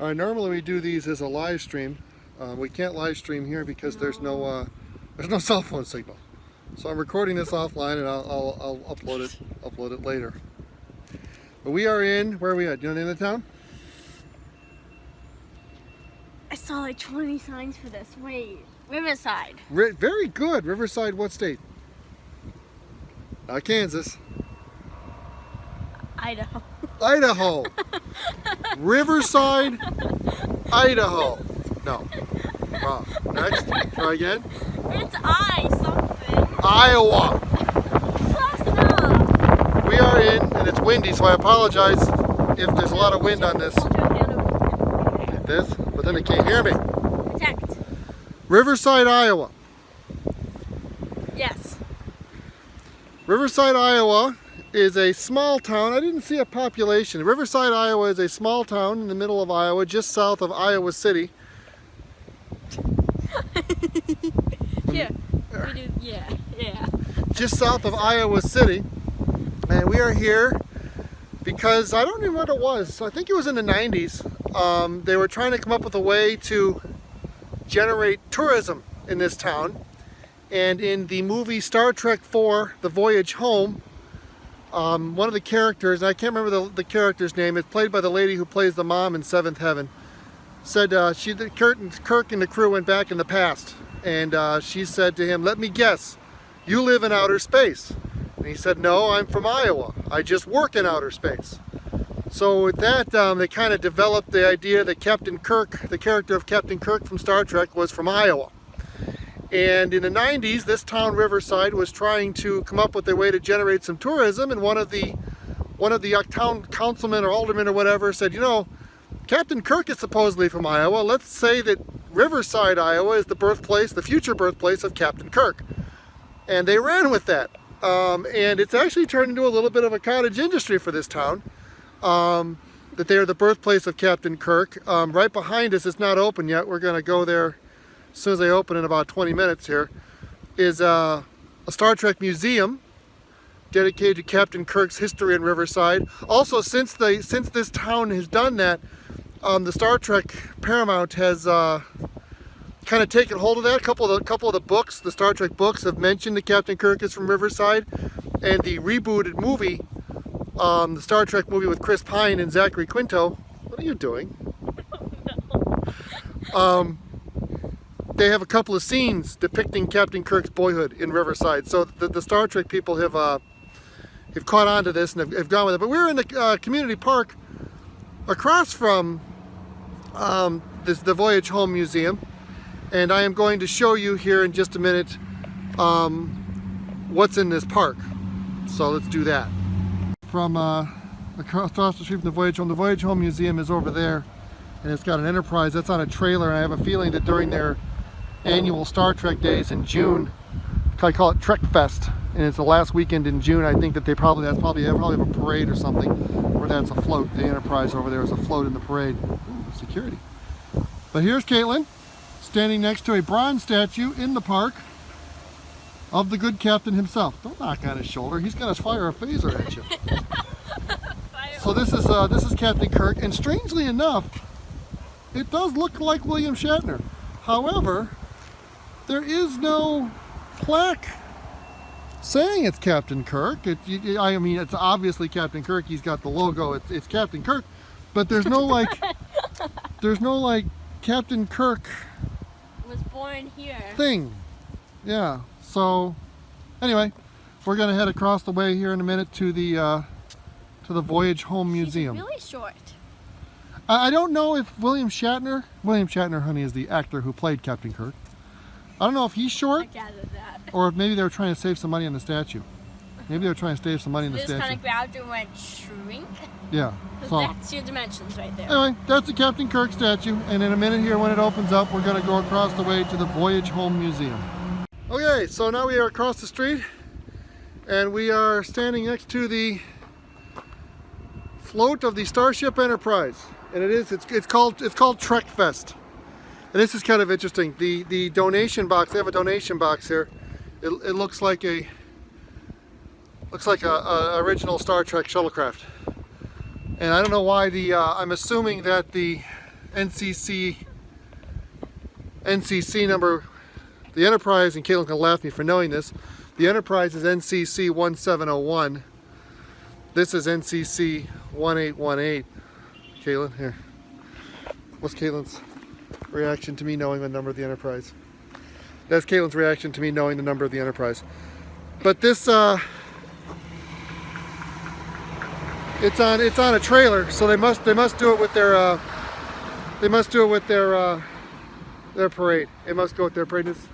All right, normally we do these as a live stream. We can't live stream here because there's no cell phone signal. So I'm recording this offline and I'll upload it later. But we are in, where are we at? Do you know the name of the town? I saw like 20 signs for this. Wait, Riverside. Very good. Riverside, what state? Not Kansas. Idaho. Idaho. Riverside, Idaho. No. Wrong. Next. Try again. It's something. Iowa. Close enough. We are in, and it's windy, so I apologize if there's a lot of wind on this. Like this, but then they can't hear me. Protect. Riverside, Iowa. Yes. Riverside, Iowa is a small town. I didn't see a population. Riverside, Iowa is a small town in the middle of Iowa, just south of Iowa City. Here, we do, yeah. Just south of Iowa City. And we are here because I don't remember what it was. I think it was in the 90s. They were trying to come up with a way to generate tourism in this town. And in the movie Star Trek IV, The Voyage Home, one of the characters, and I can't remember the character's name, it's played by the lady who plays the mom in Seventh Heaven, said Kirk and the crew went back in the past, and she said to him, "Let me guess, you live in outer space." And he said, "No, I'm from Iowa. I just work in outer space." So with that, they kind of developed the idea that Captain Kirk, the character of Captain Kirk from Star Trek, was from Iowa. And in the 90s, this town, Riverside, was trying to come up with a way to generate some tourism, and one of the town councilmen or aldermen or whatever said, "You know, Captain Kirk is supposedly from Iowa. Let's say that Riverside, Iowa is the birthplace, the future birthplace of Captain Kirk." And they ran with that. And it's actually turned into a little bit of a cottage industry for this town, that they are the birthplace of Captain Kirk. Right behind us, it's not open yet. We're going to go there as soon as they open in about 20 minutes here, is a Star Trek museum dedicated to Captain Kirk's history in Riverside. Also, since this town has done that, the Star Trek Paramount has kind of taken hold of that. A couple of the books, the Star Trek books, have mentioned that Captain Kirk is from Riverside, and the rebooted movie, the Star Trek movie with Chris Pine and Zachary Quinto. What are you doing? They have a couple of scenes depicting Captain Kirk's boyhood in Riverside. So the Star Trek people have caught on to this and have gone with it. But we're in the community park across from the Voyage Home Museum. And I am going to show you here in just a minute what's in this park. So let's do that. From across the street from the Voyage Home Museum is over there. And it's got an Enterprise that's on a trailer. And I have a feeling that during their annual Star Trek days in June, I call it Trek Fest, and it's the last weekend in June. I think that they probably have a parade or something, or that's a float. The Enterprise over there is a float in the parade. Ooh, security. But here's Caitlin standing next to a bronze statue in the park of the good captain himself. Don't knock on his shoulder. He's gonna fire a phaser at you. So this is Captain Kirk, and strangely enough, it does look like William Shatner. However, there is no plaque saying it's Captain Kirk. I mean, it's obviously Captain Kirk. He's got the logo. It's Captain Kirk, but there's no like Captain Kirk Was born here. thing. Yeah. So anyway, we're gonna head across the way here in a minute to the Voyage Home Museum. He's really short. I don't know if William Shatner, honey, is the actor who played Captain Kirk. I don't know if he's I short, gathered that. or if maybe they were trying to save some money on the statue. Maybe they were trying to save some money on the This statue. kind of grabbed and went shrink. Yeah. So That's your dimensions right there. anyway, that's the Captain Kirk statue, and in a minute here when it opens up, we're going to go across the way to the Voyage Home Museum. Okay, so now we are across the street, and we are standing next to the float of the Starship Enterprise. And it's called Trek Fest. And this is kind of interesting. The donation box, they have a donation box here. It looks like a original Star Trek shuttlecraft. And I don't know why I'm assuming that the NCC number. The Enterprise, and Caitlin's gonna laugh at me for knowing this. The Enterprise is NCC 1701. This is NCC 1818. Caitlin, here. What's Caitlin's reaction to me knowing the number of the Enterprise? That's Caitlin's reaction to me knowing the number of the Enterprise. But this, it's on a trailer, so they must do it with their their parade. It must go with their parade. It's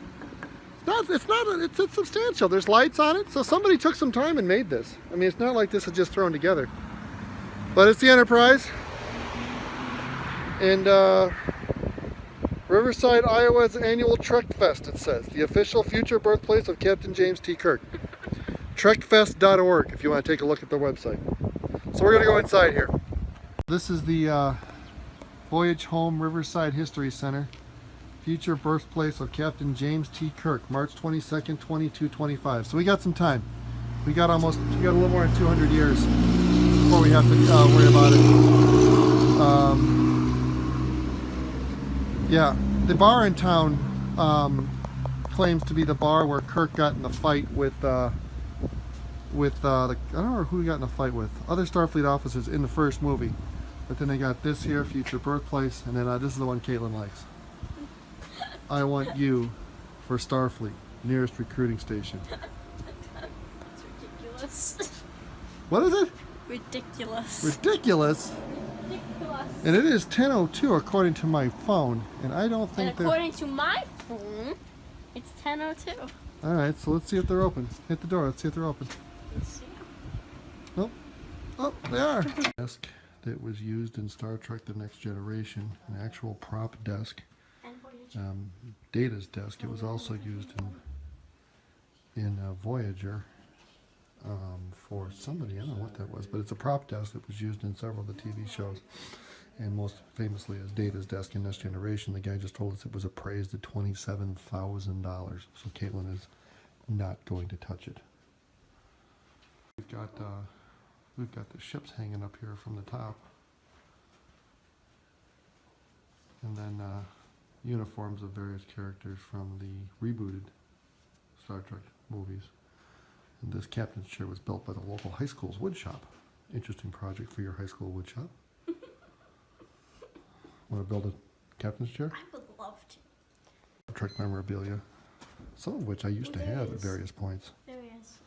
substantial. There's lights on it, so somebody took some time and made this. I mean, it's not like this is just thrown together. But it's the Enterprise. And Riverside, Iowa's annual Trek Fest, it says. The official future birthplace of Captain James T. Kirk. Trekfest.org if you want to take a look at their website. So we're going to go inside here. This is the Voyage Home Riverside History Center. Future birthplace of Captain James T. Kirk, March 22nd, 2225. So we got some time. We got a little more than 200 years before we have to worry about it. Yeah, the bar in town claims to be the bar where Kirk got in the fight with I don't know who he got in a fight with. Other Starfleet officers in the first movie. But then they got this here, future birthplace, and then this is the one Caitlin likes. I want you for Starfleet, nearest recruiting station. It's ridiculous. What is it? Ridiculous. Ridiculous? Ridiculous. And it is 10:02 according to my phone, and I don't think And according to my phone, it's 10:02. All right, so let's see if they're open. Hit the door. Let's see if they're open. Let's see. Nope. Oh, they are. Desk that was used in Star Trek: The Next Generation, an actual prop desk. Data's desk. It was also used in Voyager for somebody. I don't know what that was, but it's a prop desk that was used in several of the TV shows, and most famously as Data's desk in Next Generation. The guy just told us it was appraised at $27,000. So Caitlin is not going to touch it. We've got the ships hanging up here from the top, and then uniforms of various characters from the rebooted Star Trek movies. And this captain's chair was built by the local high school's wood shop. Interesting project for your high school wood shop. Want to build a captain's chair? I would love to. Trek memorabilia, some of which I used to have at various points. There he is.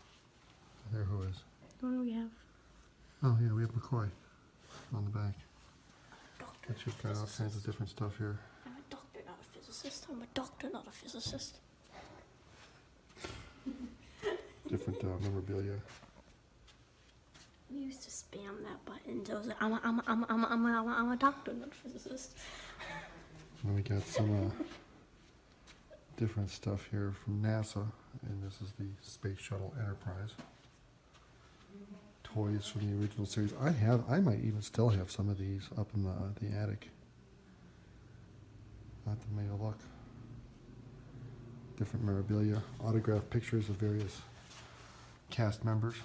There who is? What do we have? Oh yeah, we have McCoy on the back. Doctor. But you've got all kinds of different stuff here. I'm a doctor, not a physicist. I'm a doctor, not a physicist. Different memorabilia. We used to spam that button. So I was like, I'm a doctor, not a physicist. And we got some different stuff here from NASA, and this is the Space Shuttle Enterprise. Toys from the original series. I might even still have some of these up in the attic. Not to make a look. Different memorabilia, autographed pictures of various cast members.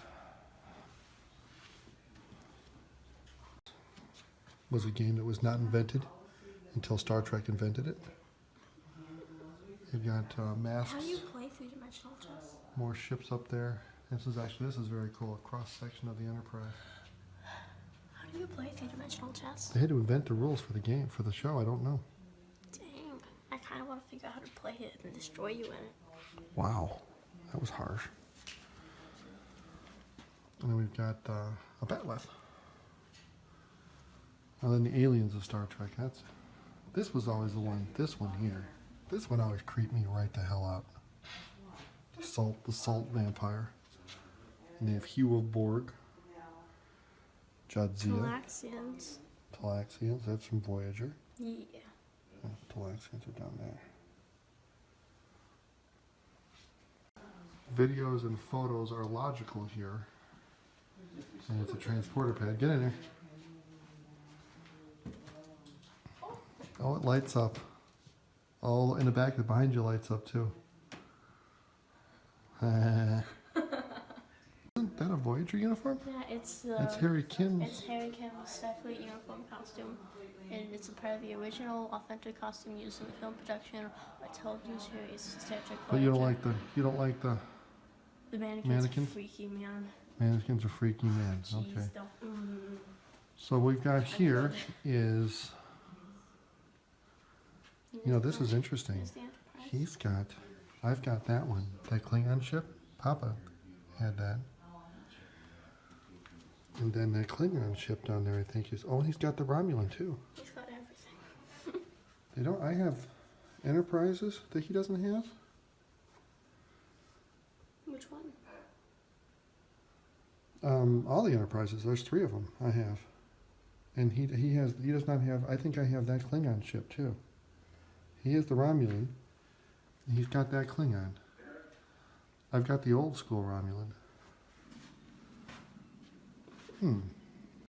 Was a game that was not invented until Star Trek invented it. You've got masks. How do you play three-dimensional chess? More ships up there. This is very cool. A cross section of the Enterprise. How do you play three-dimensional chess? They had to invent the rules for the game, for the show. I don't know. Dang, I kind of want to figure out how to play it and destroy you in it. Wow, that was harsh. And then we've got a bat'leth. And then the aliens of Star Trek. This was always the one. This one here. This one always creeped me right the hell out. The salt vampire. And they have Hugh of Borg. Jadzia. Talaxians. That's from Voyager. Yeah. Talaxians are down there. Videos and photos are logical here. And it's a transporter pad. Get in there. Oh, it lights up. All in the back, behind you lights up too. Isn't that a Voyager uniform? Yeah, it's It's Harry Kim's. It's Harry Kim's Starfleet uniform costume. and it's a part of the original authentic costume used in the film production or television series Star Trek But you don't Voyager. like the The mannequins, mannequins? are freaky, man. mannequins are freaky man. Jeez, Okay. don't. So we've got here is, you know, this is interesting. There's the Enterprise. He's got, I've got that one, that Klingon ship. Papa had that. And then that Klingon ship down there, I think is, oh, and he's got the Romulan too. He's got everything. They don't, I have Enterprises that he doesn't have. Which one? All the Enterprises, there's 3 of them I have. And he does not have, I think I have that Klingon ship too. He has the Romulan, and he's got that Klingon. I've got the old school Romulan.